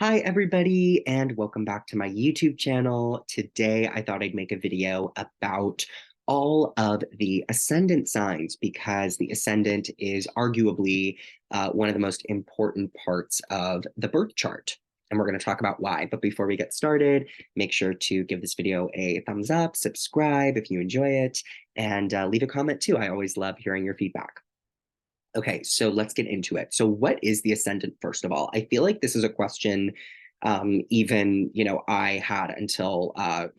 Hi, everybody, and welcome back to my YouTube channel. Today, I thought I'd make a video about all of the ascendant signs because the ascendant is arguably one of the most important parts of the birth chart. And we're going to talk about why. But before we get started, make sure to give this video a thumbs up, subscribe if you enjoy it, and leave a comment too. I always love hearing your feedback. Okay, so let's get into it. So what is the ascendant, first of all? I feel like this is a question even, I had until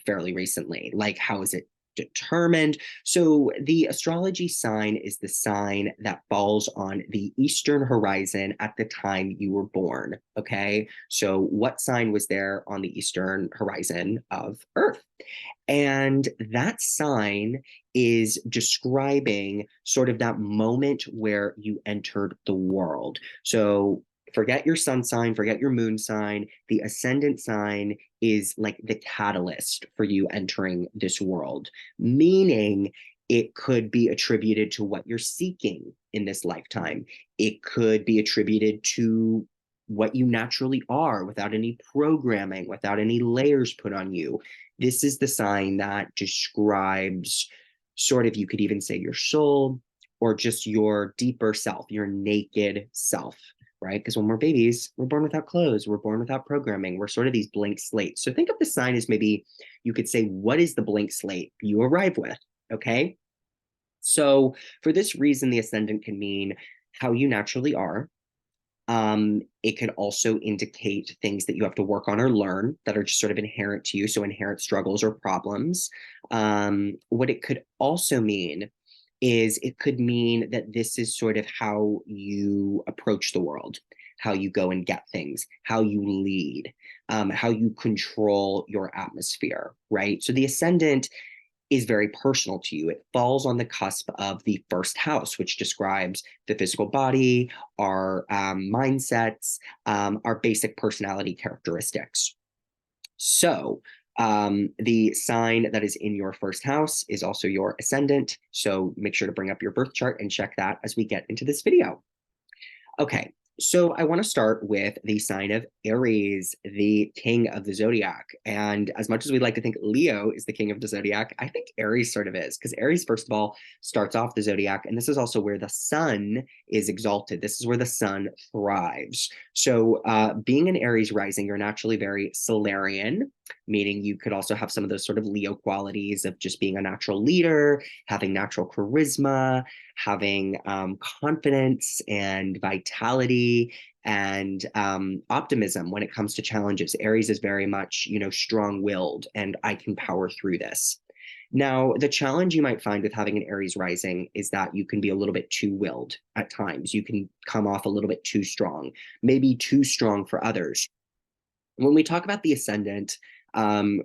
fairly recently. Like, how is it determined? So the astrology sign is the sign that falls on the eastern horizon at the time you were born, okay? So what sign was there on the eastern horizon of Earth? And that sign is describing sort of that moment where you entered the world. So forget your sun sign, forget your moon sign. The ascendant sign is like the catalyst for you entering this world, meaning it could be attributed to what you're seeking in this lifetime. It could be attributed to what you naturally are without any programming, without any layers put on you. This is the sign that describes sort of, you could even say, your soul or just your deeper self, your naked self, right? Because when we're babies, we're born without clothes, we're born without programming, we're sort of these blank slates. So think of the sign as maybe you could say, what is the blank slate you arrive with? Okay. So for this reason, the ascendant can mean how you naturally are. It could also indicate things that you have to work on or learn that are just sort of inherent to you, so inherent struggles or problems. What it could also mean is it could mean that this is sort of how you approach the world, how you go and get things, how you lead, how you control your atmosphere, right? So the ascendant is very personal to you. It falls on the cusp of the first house, which describes the physical body, our mindsets, our basic personality characteristics. So the sign that is in your first house is also your ascendant. So make sure to bring up your birth chart and check that as we get into this video. Okay, so I want to start with the sign of Aries, the king of the zodiac. And as much as we'd like to think Leo is the king of the zodiac, I think Aries sort of is, because Aries, first of all, starts off the zodiac, and this is also where the sun is exalted. This is where the sun thrives. So being an Aries rising, you're naturally very Solarian, meaning you could also have some of those sort of Leo qualities of just being a natural leader, having natural charisma, having confidence and vitality and optimism when it comes to challenges. Aries is very much, strong-willed, and I can power through this. Now, the challenge you might find with having an Aries rising is that you can be a little bit too willed at times. You can come off a little bit too strong, maybe too strong for others. When we talk about the ascendant,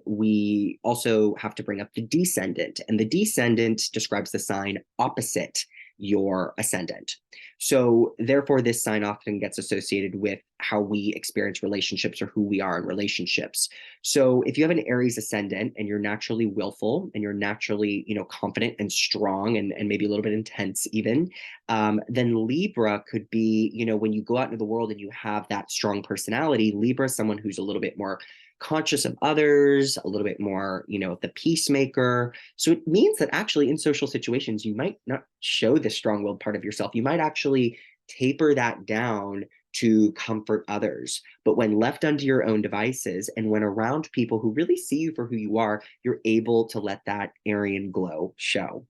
we also have to bring up the descendant, and the descendant describes the sign opposite your ascendant. So therefore, this sign often gets associated with how we experience relationships or who we are in relationships. So if you have an Aries ascendant and you're naturally willful and you're naturally, confident and strong and maybe a little bit intense even, then Libra could be, when you go out into the world and you have that strong personality, Libra is someone who's a little bit more conscious of others, a little bit more, the peacemaker. So it means that actually in social situations, you might not show the strong-willed part of yourself. You might actually taper that down to comfort others. But when left unto your own devices and when around people who really see you for who you are, you're able to let that Aryan glow show.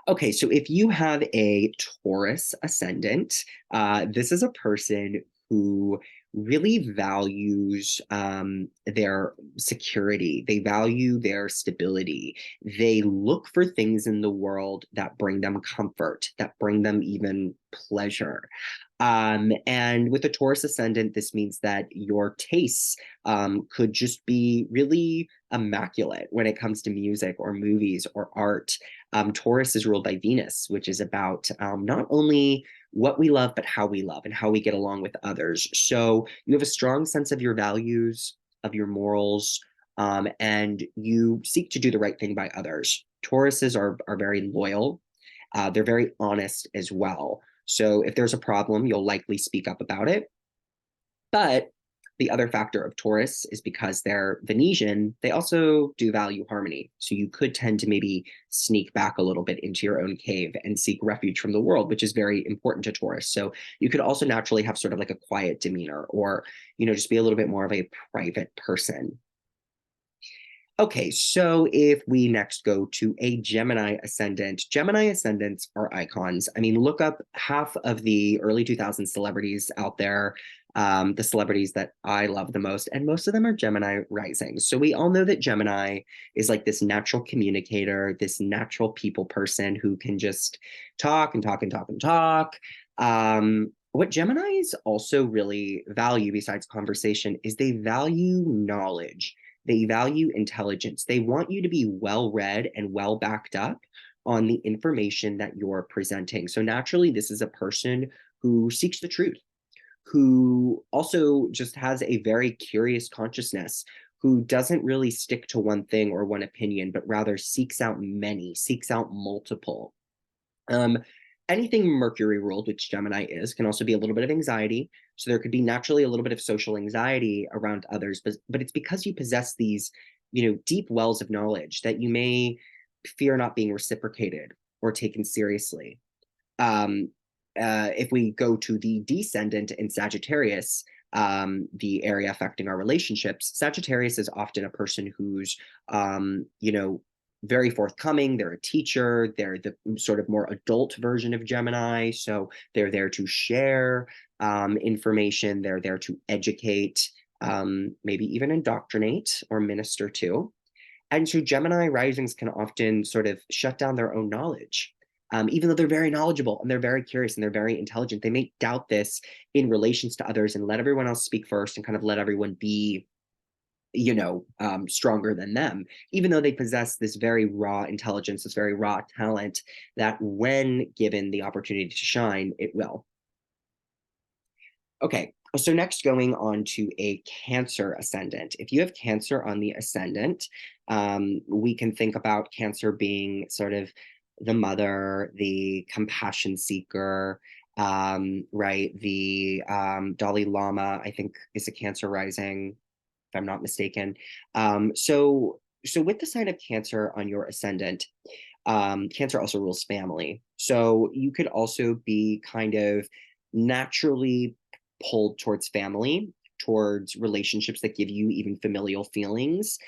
Okay, so if you have a Taurus ascendant, this is a person who really values their security. They value their stability. They look for things in the world that bring them comfort, that bring them even pleasure. And with a Taurus ascendant, this means that your tastes could just be really immaculate when it comes to music or movies or art. Taurus is ruled by Venus, which is about not only what we love, but how we love and how we get along with others. So you have a strong sense of your values, of your morals, and you seek to do the right thing by others. Tauruses are very loyal. They're very honest as well. So if there's a problem, you'll likely speak up about it. But The other factor of Taurus is because they're Venetian, they also do value harmony. So you could tend to maybe sneak back a little bit into your own cave and seek refuge from the world, which is very important to Taurus. So you could also naturally have sort of like a quiet demeanor, or, just be a little bit more of a private person. Okay, so if we next go to a Gemini ascendant, Gemini ascendants are icons. I mean, look up half of the early 2000s celebrities out there, the celebrities that I love the most, and most of them are Gemini rising. So we all know that Gemini is like this natural communicator, this natural people person who can just talk and talk and talk and talk. What Geminis also really value besides conversation is they value knowledge. They value intelligence. They want you to be well read and well backed up on the information that you're presenting. So naturally, this is a person who seeks the truth, who also just has a very curious consciousness, who doesn't really stick to one thing or one opinion, but rather seeks out many, seeks out multiple. Anything Mercury ruled, which Gemini is, can also be a little bit of anxiety. So there could be naturally a little bit of social anxiety around others, but it's because you possess these, deep wells of knowledge that you may fear not being reciprocated or taken seriously. If we go to the descendant in Sagittarius, the area affecting our relationships, Sagittarius is often a person who's, very forthcoming. They're a teacher. They're the sort of more adult version of Gemini. So they're there to share information. They're there to educate, maybe even indoctrinate or minister to. And so Gemini risings can often sort of shut down their own knowledge. Even though they're very knowledgeable and they're very curious and they're very intelligent, they may doubt this in relations to others and let everyone else speak first and kind of let everyone be stronger than them, even though they possess this very raw intelligence, this very raw talent that when given the opportunity to shine, it will. Okay, so next going on to a Cancer ascendant. If you have Cancer on the ascendant, we can think about Cancer being sort of the mother, the compassion seeker, right? The Dalai Lama, I think, is a Cancer rising, if I'm not mistaken. So with the sign of Cancer on your ascendant, Cancer also rules family. So you could also be kind of naturally pulled towards family, towards relationships that give you even familial feelings.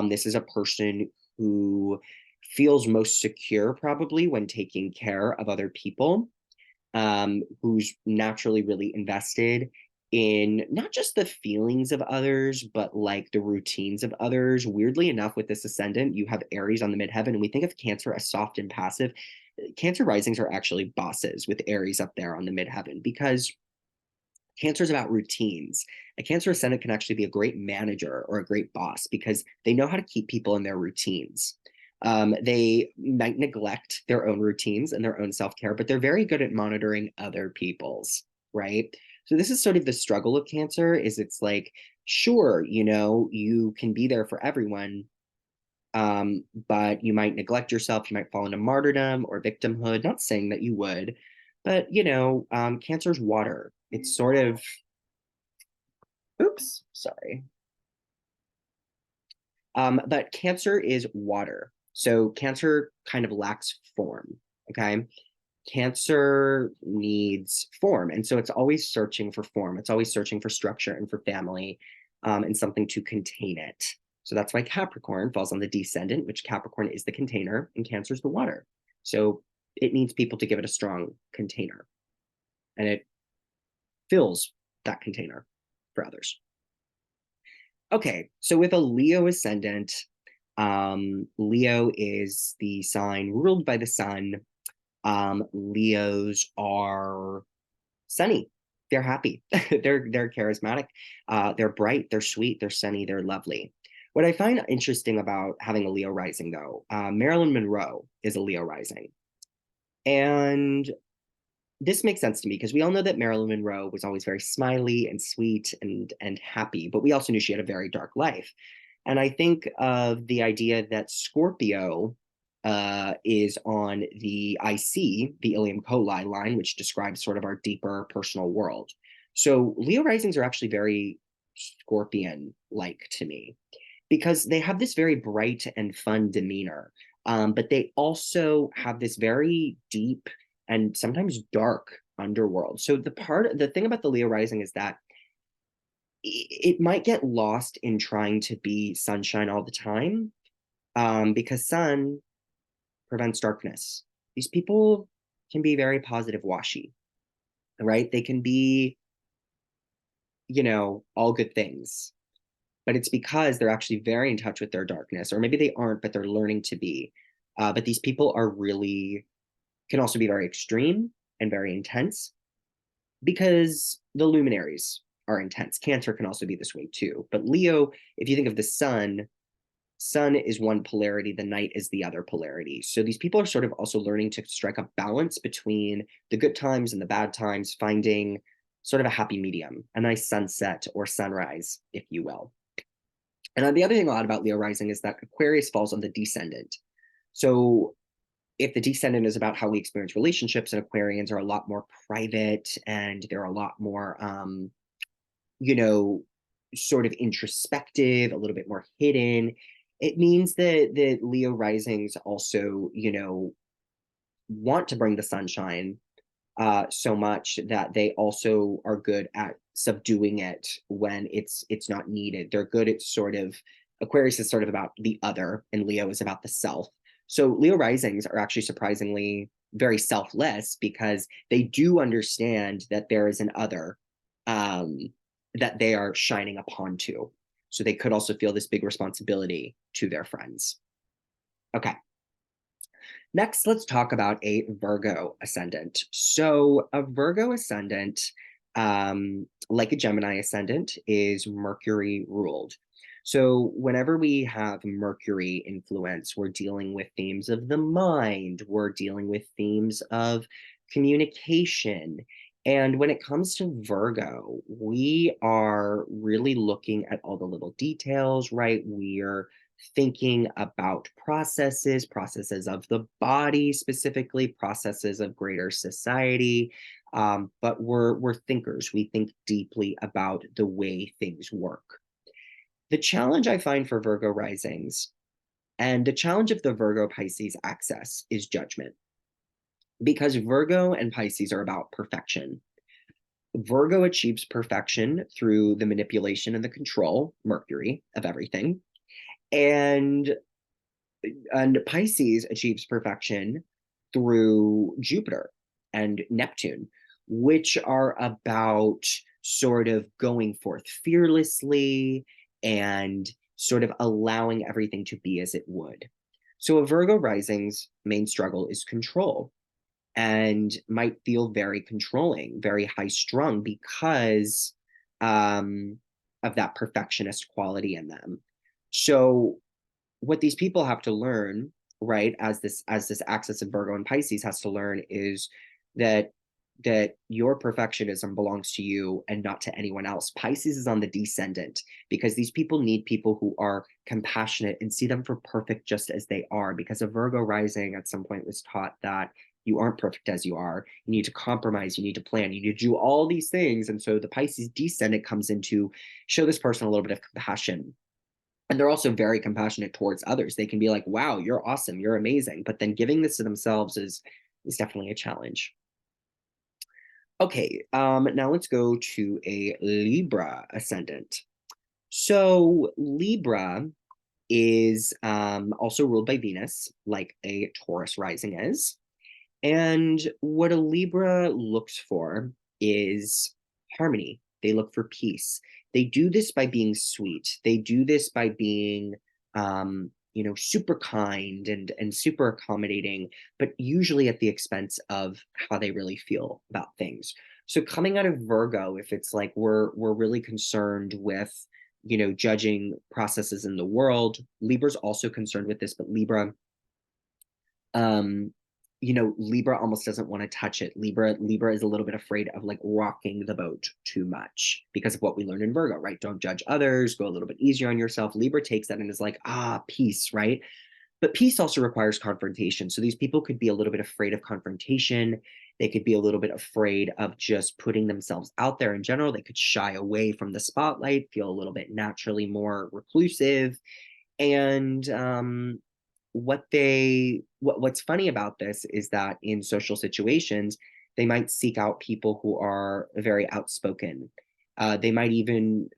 This is a person who feels most secure probably when taking care of other people, who's naturally really invested in not just the feelings of others, but like the routines of others. Weirdly enough, with this ascendant, you have Aries on the midheaven, and we think of Cancer as soft and passive. Cancer risings are actually bosses with Aries up there on the midheaven, because Cancer is about routines. A Cancer ascendant can actually be a great manager or a great boss because they know how to keep people in their routines. They might neglect their own routines and their own self-care, but they're very good at monitoring other people's, right? So this is sort of the struggle of Cancer, is it's like, sure, you can be there for everyone, but you might neglect yourself, you might fall into martyrdom or victimhood. Not saying that you would, but Cancer's water. It's sort of, oops, sorry. But Cancer is water. So Cancer kind of lacks form, okay? Cancer needs form. And so it's always searching for form. It's always searching for structure and for family, and something to contain it. So that's why Capricorn falls on the descendant, which Capricorn is the container and Cancer is the water. So it needs people to give it a strong container, and it fills that container for others. Okay, so with a Leo ascendant, Leo is the sign ruled by the sun. Leos are sunny. They're happy. they're charismatic. They're bright. They're sweet. They're sunny. They're lovely. What I find interesting about having a Leo rising, though, Marilyn Monroe is a Leo rising. And this makes sense to me because we all know that Marilyn Monroe was always very smiley and sweet and happy, but we also knew she had a very dark life. And I think of the idea that Scorpio is on the IC, the Ilium Coli line, which describes sort of our deeper personal world. So Leo risings are actually very Scorpion-like to me, because they have this very bright and fun demeanor, but they also have this very deep and sometimes dark underworld. So the thing about the Leo rising is that it might get lost in trying to be sunshine all the time, because sun prevents darkness. These people can be very positive washy, right? They can be, all good things, but it's because they're actually very in touch with their darkness, or maybe they aren't, but they're learning to be. But these people can also be very extreme and very intense, because the luminaries are intense. Cancer can also be this way too. But Leo, if you think of the sun is one polarity, the night is the other polarity. So these people are sort of also learning to strike a balance between the good times and the bad times, finding sort of a happy medium, a nice sunset or sunrise, if you will. And the other thing odd about Leo rising is that Aquarius falls on the descendant. So if the descendant is about how we experience relationships, and Aquarians are a lot more private, and they're a lot more, sort of introspective, a little bit more hidden, it means that Leo risings also, want to bring the sunshine, so much that they also are good at subduing it when it's not needed. They're good at Aquarius is sort of about the other, and Leo is about the self. So Leo risings are actually surprisingly very selfless, because they do understand that there is an other, that they are shining upon to. So they could also feel this big responsibility to their friends. Okay. Next, let's talk about a Virgo ascendant. So a Virgo ascendant, like a Gemini ascendant, is Mercury ruled. So whenever we have Mercury influence, we're dealing with themes of the mind, we're dealing with themes of communication. And when it comes to Virgo, we are really looking at all the little details, right? We're thinking about processes of the body, specifically processes of greater society. But we're thinkers. We think deeply about the way things work. The challenge I find for Virgo risings, and the challenge of the Virgo Pisces axis, is judgment. Because Virgo and Pisces are about perfection. Virgo achieves perfection through the manipulation and the control, Mercury, of everything. And Pisces achieves perfection through Jupiter and Neptune, which are about sort of going forth fearlessly and sort of allowing everything to be as it would. So a Virgo rising's main struggle is control, and might feel very controlling, very high strung, because of that perfectionist quality in them. So what these people have to learn, right, as this axis of Virgo and Pisces has to learn, is that your perfectionism belongs to you and not to anyone else. Pisces is on the descendant, because these people need people who are compassionate and see them for perfect just as they are, because a Virgo rising at some point was taught that you aren't perfect as you are. You need to compromise, you need to plan, you need to do all these things. And so the Pisces descendant comes in to show this person a little bit of compassion. And they're also very compassionate towards others. They can be like, wow, you're awesome, you're amazing. But then giving this to themselves is definitely a challenge. Okay, now let's go to a Libra ascendant. So Libra is also ruled by Venus, like a Taurus rising is. And what a Libra looks for is harmony. They look for peace. They do this by being sweet. They do this by being, super kind and super accommodating, but usually at the expense of how they really feel about things. So coming out of Virgo, if it's like we're really concerned with, judging processes in the world, Libra's also concerned with this, but Libra almost doesn't want to touch it. Libra is a little bit afraid of like rocking the boat too much because of what we learned in Virgo, right? Don't judge others, go a little bit easier on yourself. Libra takes that and is like, peace, right? But peace also requires confrontation. So these people could be a little bit afraid of confrontation. They could be a little bit afraid of just putting themselves out there in general. They could shy away from the spotlight, feel a little bit naturally more reclusive. And what's funny about this is that in social situations, they might seek out people who are very outspoken. They might even,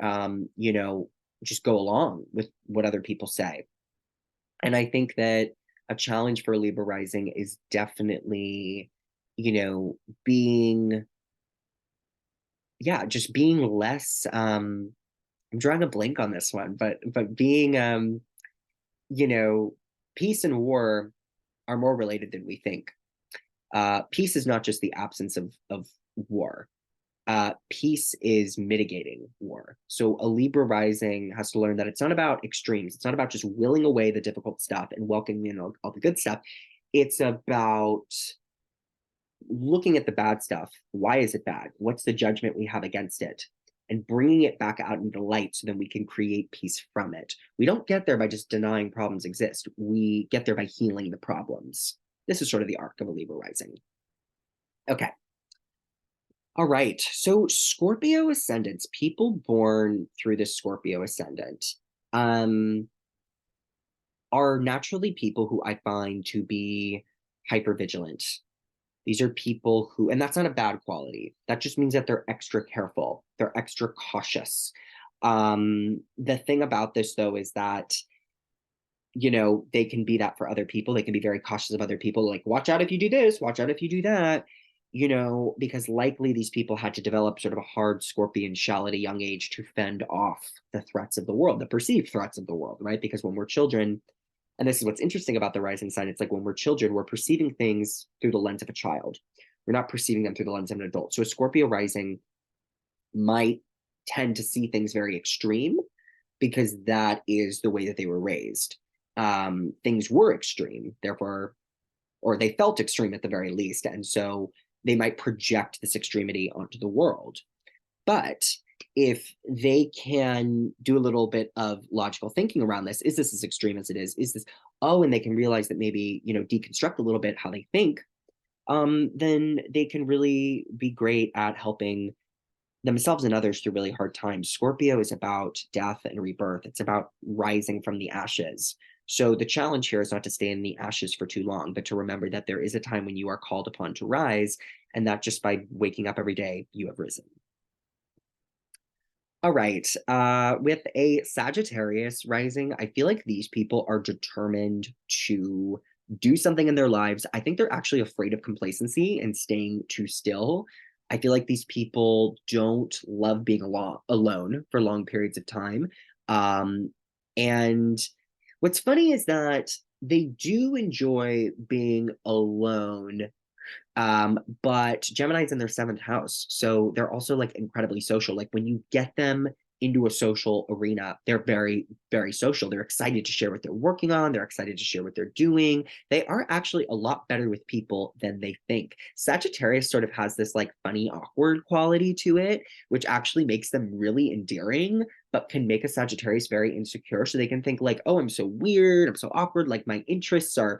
just go along with what other people say. And I think that a challenge for Libra rising is definitely, being, just being less, I'm drawing a blank on this one, but being, you know, peace and war are more related than we think. Peace is not just the absence of war. Peace is mitigating war. So a Libra rising has to learn that it's not about extremes. It's not about just willing away the difficult stuff and welcoming in all the good stuff. It's about looking at the bad stuff. Why is it bad? What's the judgment we have against it? And bringing it back out into the light so then we can create peace from it. We don't get there by just denying problems exist. We get there by healing the problems. This is sort of the arc of a Libra rising. Okay. All right. So Scorpio ascendants, people born through the Scorpio ascendant, are naturally people who I find to be hypervigilant. These are people who, and that's not a bad quality. That just means that they're extra careful. They're extra cautious. The thing about this, though, is that, they can be that for other people. They can be very cautious of other people. Like, watch out if you do this, watch out if you do that, because likely these people had to develop sort of a hard scorpion shell at a young age to fend off the threats of the world, the perceived threats of the world, right? Because when we're children, and this is what's interesting about the rising sign, it's like when we're children, we're perceiving things through the lens of a child. We're not perceiving them through the lens of an adult. So a Scorpio rising might tend to see things very extreme because that is the way that they were raised. Things were extreme, therefore, or they felt extreme at the very least. And so they might project this extremity onto the world. But if they can do a little bit of logical thinking around this, is this as extreme as it is? Is this, oh, and they can realize that maybe, deconstruct a little bit how they think, then they can really be great at helping themselves and others through really hard times. Scorpio is about death and rebirth. It's about rising from the ashes. So the challenge here is not to stay in the ashes for too long, but to remember that there is a time when you are called upon to rise, and that just by waking up every day, you have risen. All right. With a Sagittarius rising, I feel like these people are determined to do something in their lives. I think they're actually afraid of complacency and staying too still. I feel like these people don't love being alone for long periods of time. And what's funny is that they do enjoy being alone, but Gemini's in their seventh house, so they're also like incredibly social. Like when you get them into a social arena, they're very, very social. They're excited to share what they're working on. They're excited to share what they're doing. They are actually a lot better with people than they think. Sagittarius sort of has this like funny, awkward quality to it, which actually makes them really endearing, but can make a Sagittarius very insecure. So they can think like, oh, I'm so weird, I'm so awkward, like my interests are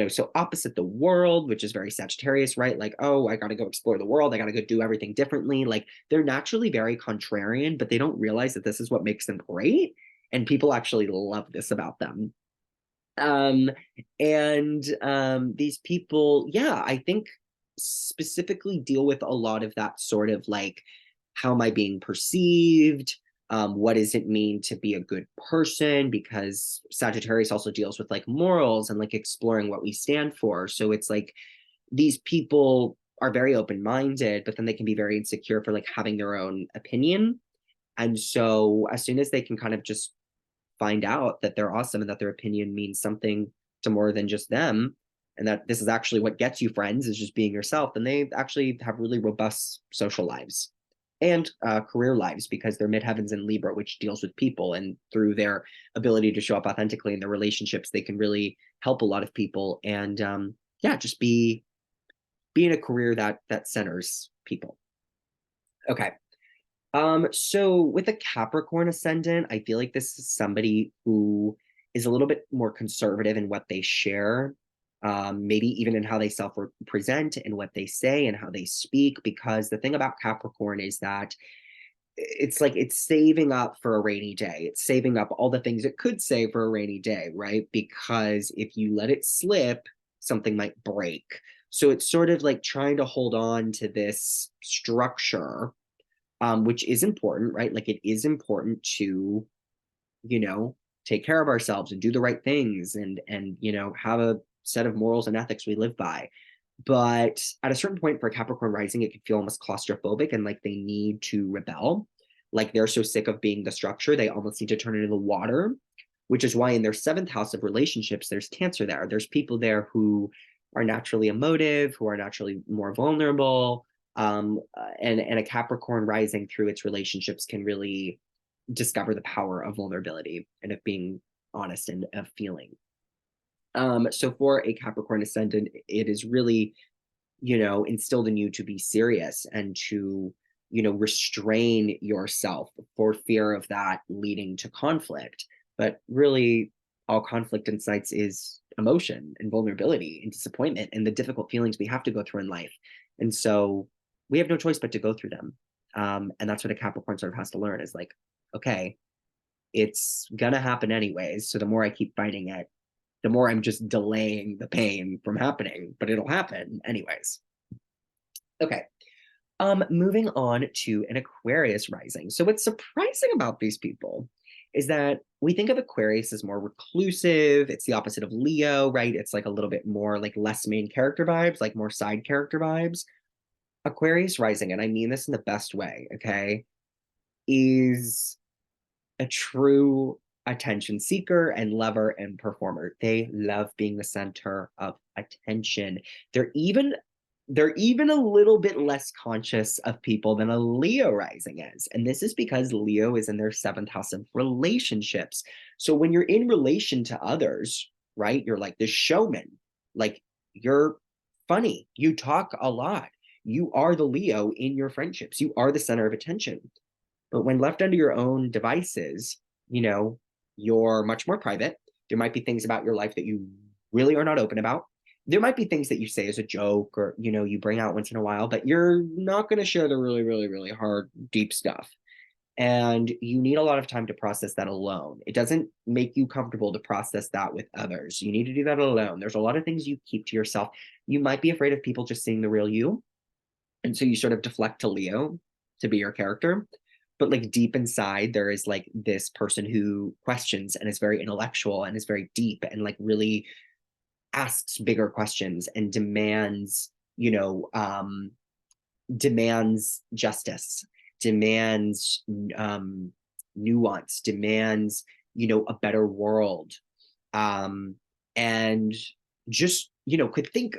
so opposite the world, which is very Sagittarius, right? Like, oh, I got to go explore the world. I got to go do everything differently. Like they're naturally very contrarian, but they don't realize that this is what makes them great. And people actually love this about them. These people, yeah, I think specifically deal with a lot of that sort of like, how am I being perceived? What does it mean to be a good person? Because Sagittarius also deals with like morals and like exploring what we stand for. So it's like these people are very open-minded, but then they can be very insecure for like having their own opinion. And so as soon as they can kind of just find out that they're awesome and that their opinion means something to more than just them, and that this is actually what gets you friends, is just being yourself, then they actually have really robust social lives and career lives, because they're midheavens in Libra, which deals with people, and through their ability to show up authentically in their relationships, they can really help a lot of people, and just be in a career that centers people. Okay. So with a Capricorn ascendant, I feel like this is somebody who is a little bit more conservative in what they share. maybe even in how they self-present and what they say and how they speak, because the thing about Capricorn is that it's like it's saving up for a rainy day. It's saving up all the things it could say for a rainy day, right? Because if you let it slip, something might break. So it's sort of like trying to hold on to this structure, which is important, right? Like it is important to, you know, take care of ourselves and do the right things and you know, have a set of morals and ethics we live by. But at a certain point for Capricorn rising, it can feel almost claustrophobic and like they need to rebel. Like they're so sick of being the structure, they almost need to turn it into water, which is why in their seventh house of relationships, there's Cancer there. There's people there who are naturally emotive, who are naturally more vulnerable. And a Capricorn rising through its relationships can really discover the power of vulnerability and of being honest and of feeling. So for a Capricorn ascendant, it is really, you know, instilled in you to be serious and to, you know, restrain yourself for fear of that leading to conflict. But really, all conflict incites is emotion and vulnerability and disappointment and the difficult feelings we have to go through in life. And so we have no choice but to go through them. And that's what a Capricorn sort of has to learn is like, okay, it's gonna happen anyways. So the more I keep fighting it, the more I'm just delaying the pain from happening, but it'll happen anyways. Okay. Moving on to an Aquarius rising. So what's surprising about these people is that we think of Aquarius as more reclusive. It's the opposite of Leo, right? It's like a little bit more like less main character vibes, like more side character vibes. Aquarius rising, and I mean this in the best way, okay, is a true attention seeker and lover and performer. They love being the center of attention. They're even a little bit less conscious of people than a Leo rising is. And this is because Leo is in their seventh house of relationships. So when you're in relation to others, right, you're like this showman, like you're funny, you talk a lot, you are the Leo in your friendships, you are the center of attention. But when left under your own devices, you know, you're much more private. There might be things about your life that you really are not open about. There might be things that you say as a joke or, you know, you bring out once in a while, but you're not going to share the really, really, really hard, deep stuff. And you need a lot of time to process that alone. It doesn't make you comfortable to process that with others. You need to do that alone. There's a lot of things you keep to yourself. You might be afraid of people just seeing the real you. And so you sort of deflect to Leo to be your character. But like deep inside, there is like this person who questions and is very intellectual and is very deep and like really asks bigger questions and demands, you know, demands justice, demands nuance, demands, you know, a better world, and just, you know, could think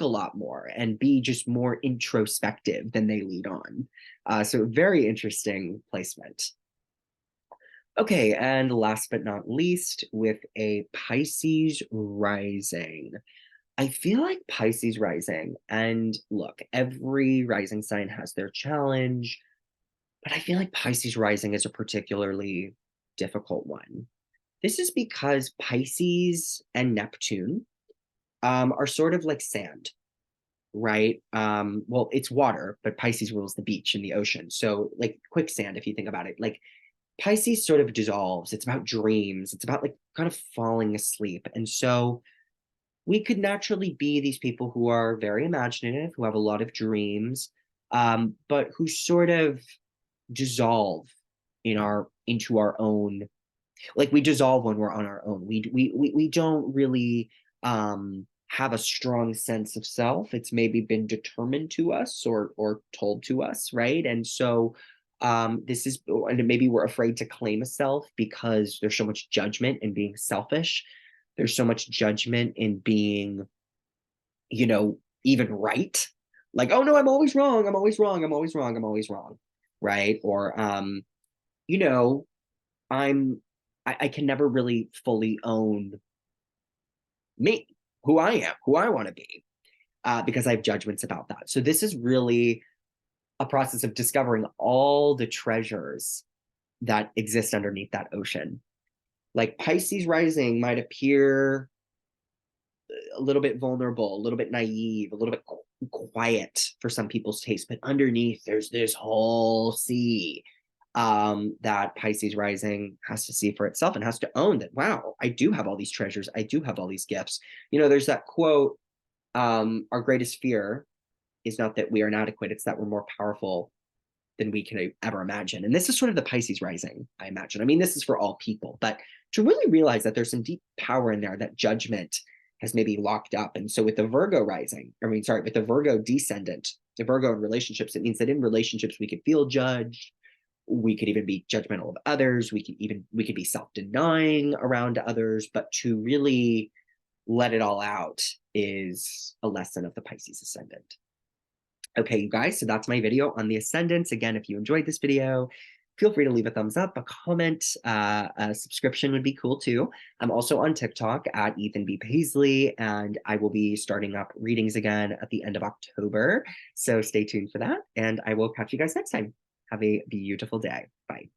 a lot more and be just more introspective than they lead on. So very interesting placement. Okay, and last but not least, with a Pisces rising. I feel like Pisces rising, and look, every rising sign has their challenge, but I feel like Pisces rising is a particularly difficult one. This is because Pisces and Neptune are sort of like sand, right? Well, it's water, but Pisces rules the beach and the ocean. So, like quicksand, if you think about it, like Pisces sort of dissolves. It's about dreams. It's about like kind of falling asleep. And so we could naturally be these people who are very imaginative, who have a lot of dreams, but who sort of dissolve into our own, like we dissolve when we're on our own. We don't really have a strong sense of self. It's maybe been determined to us or told to us, right? And so this is, and maybe we're afraid to claim a self because there's so much judgment in being selfish. There's so much judgment in being, you know, even right. Like, oh no, I'm always wrong. I'm always wrong. I'm always wrong. I'm always wrong. Right. Or, you know, I can never really fully own me, who I am, who I want to be, because I have judgments about that. So this is really a process of discovering all the treasures that exist underneath that ocean. Like Pisces rising might appear a little bit vulnerable, a little bit naive, a little bit quiet for some people's taste, but underneath there's this whole sea that Pisces rising has to see for itself and has to own that, wow, I do have all these treasures. I do have all these gifts. You know, there's that quote, our greatest fear is not that we are inadequate, it's that we're more powerful than we can ever imagine. And this is sort of the Pisces rising, I imagine. I mean, this is for all people, but to really realize that there's some deep power in there, that judgment has maybe locked up. And so with the Virgo rising, with the Virgo descendant, the Virgo in relationships, it means that in relationships we could feel judged. We could even be judgmental of others. We could be self-denying around others, but to really let it all out is a lesson of the Pisces ascendant. Okay, you guys, so that's my video on the ascendants. Again, if you enjoyed this video, feel free to leave a thumbs up, a comment, a subscription would be cool too. I'm also on TikTok at Ethan B. Paisley, and I will be starting up readings again at the end of October. So stay tuned for that, and I will catch you guys next time. Have a beautiful day. Bye.